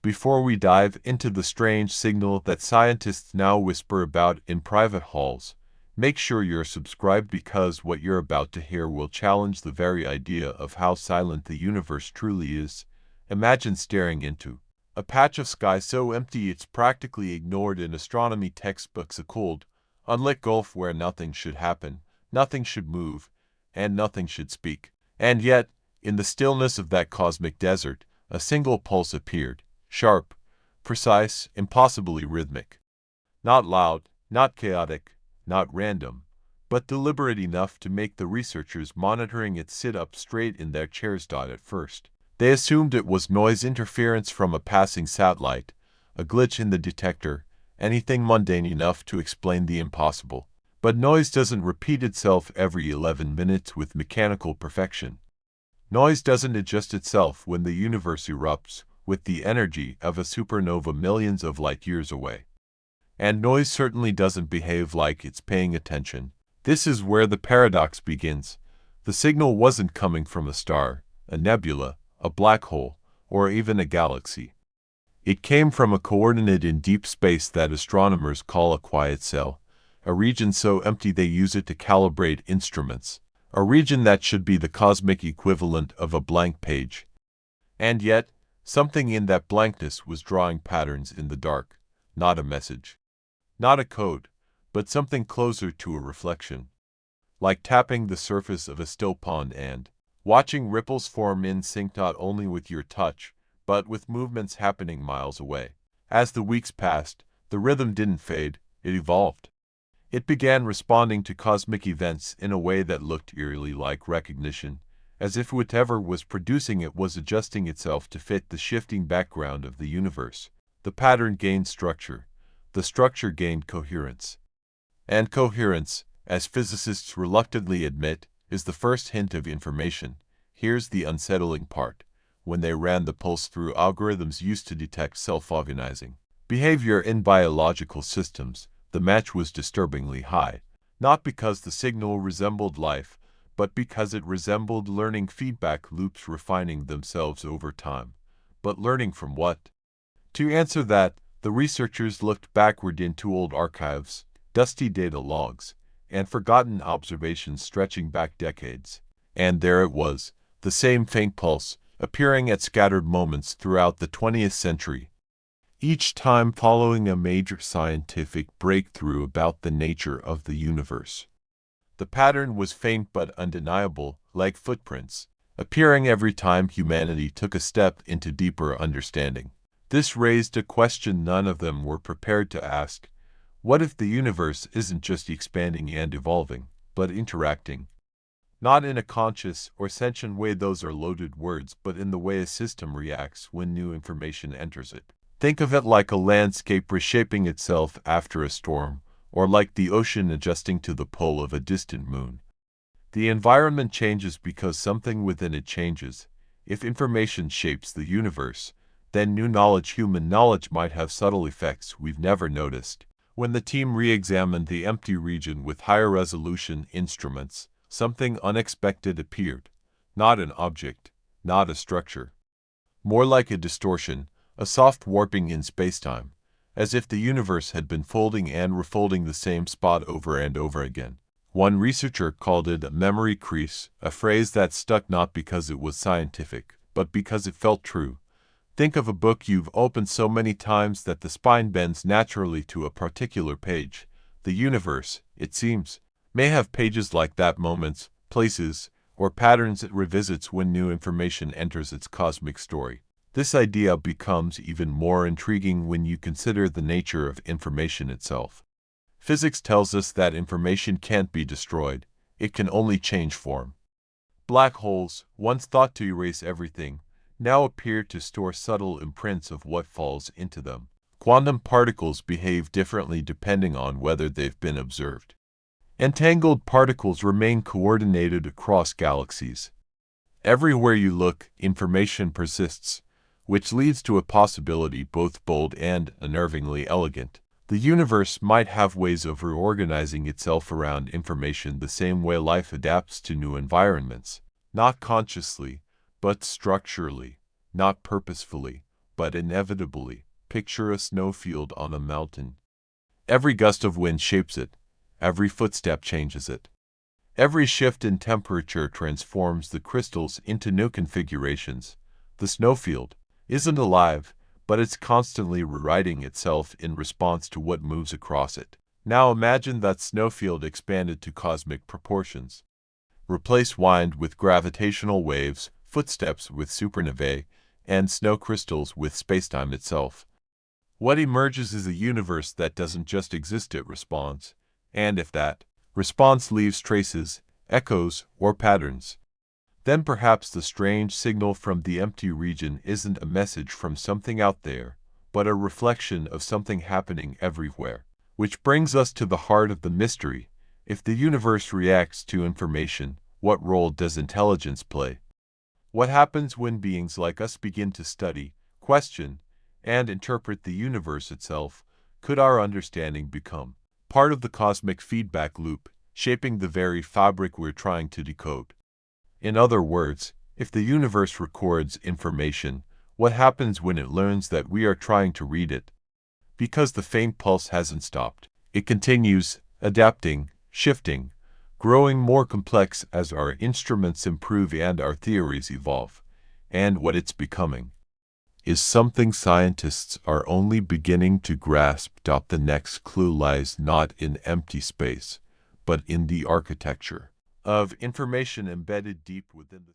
Before we dive into the strange signal that scientists now whisper about in private halls, make sure you're subscribed because what you're about to hear will challenge the very idea of how silent the universe truly is. Imagine staring into a patch of sky so empty it's practically ignored in astronomy textbooks, a cold, unlit gulf where nothing should happen, nothing should move, and nothing should speak. And yet, in the stillness of that cosmic desert, a single pulse appeared, sharp, precise, impossibly rhythmic. Not loud, not chaotic, not random, but deliberate enough to make the researchers monitoring it sit up straight in their chairs. At first, they assumed it was noise interference from a passing satellite, a glitch in the detector, anything mundane enough to explain the impossible. But noise doesn't repeat itself every 11 minutes with mechanical perfection. Noise doesn't adjust itself when the universe erupts with the energy of a supernova millions of light years away. And noise certainly doesn't behave like it's paying attention. This is where the paradox begins. The signal wasn't coming from a star, a nebula, a black hole, or even a galaxy. It came from a coordinate in deep space that astronomers call a quiet cell, a region so empty they use it to calibrate instruments, a region that should be the cosmic equivalent of a blank page. And yet, something in that blankness was drawing patterns in the dark, not a message, not a code, but something closer to a reflection. Like tapping the surface of a still pond and watching ripples form in sync not only with your touch, but with movements happening miles away. As the weeks passed, the rhythm didn't fade, it evolved. It began responding to cosmic events in a way that looked eerily like recognition, as if whatever was producing it was adjusting itself to fit the shifting background of the universe. The pattern gained structure. The structure gained coherence. And coherence, as physicists reluctantly admit, is the first hint of information. Here's the unsettling part. When they ran the pulse through algorithms used to detect self-organizing behavior in biological systems, the match was disturbingly high, not because the signal resembled life, but because it resembled learning feedback loops refining themselves over time. But learning from what? To answer that, the researchers looked backward into old archives, dusty data logs, and forgotten observations stretching back decades. And there it was, the same faint pulse, appearing at scattered moments throughout the 20th century, each time following a major scientific breakthrough about the nature of the universe. The pattern was faint but undeniable, like footprints, appearing every time humanity took a step into deeper understanding. This raised a question none of them were prepared to ask. What if the universe isn't just expanding and evolving, but interacting? Not in a conscious or sentient way, those are loaded words, but in the way a system reacts when new information enters it. Think of it like a landscape reshaping itself after a storm, or like the ocean adjusting to the pull of a distant moon. The environment changes because something within it changes. If information shapes the universe, then new knowledge, human knowledge, might have subtle effects we've never noticed. When the team re-examined the empty region with higher resolution instruments, something unexpected appeared. Not an object, not a structure. More like a distortion, a soft warping in spacetime, as if the universe had been folding and refolding the same spot over and over again. One researcher called it a memory crease, a phrase that stuck not because it was scientific, but because it felt true. Think of a book you've opened so many times that the spine bends naturally to a particular page. The universe, it seems, may have pages like that, moments, places, or patterns it revisits when new information enters its cosmic story. This idea becomes even more intriguing when you consider the nature of information itself. Physics tells us that information can't be destroyed, it can only change form. Black holes, once thought to erase everything, now appear to store subtle imprints of what falls into them. Quantum particles behave differently depending on whether they've been observed. Entangled particles remain coordinated across galaxies. Everywhere you look, information persists, which leads to a possibility both bold and unnervingly elegant. The universe might have ways of reorganizing itself around information the same way life adapts to new environments. Not consciously, but structurally. Not purposefully, but inevitably, picture a snowfield on a mountain. Every gust of wind shapes it. Every footstep changes it. Every shift in temperature transforms the crystals into new configurations. The snowfield isn't alive, but it's constantly rewriting itself in response to what moves across it. Now imagine that snowfield expanded to cosmic proportions. Replace wind with gravitational waves, footsteps with supernovae, and snow crystals with spacetime itself. What emerges is a universe that doesn't just exist, it responds. And if that response leaves traces, echoes, or patterns, then perhaps the strange signal from the empty region isn't a message from something out there, but a reflection of something happening everywhere. Which brings us to the heart of the mystery. If the universe reacts to information, what role does intelligence play? What happens when beings like us begin to study, question, and interpret the universe itself? Could our understanding become part of the cosmic feedback loop, shaping the very fabric we're trying to decode? In other words, if the universe records information, what happens when it learns that we are trying to read it? Because the faint pulse hasn't stopped. It continues, adapting, shifting, growing more complex as our instruments improve and our theories evolve. And what it's becoming is something scientists are only beginning to grasp. The next clue lies not in empty space, but in the architecture of information embedded deep within the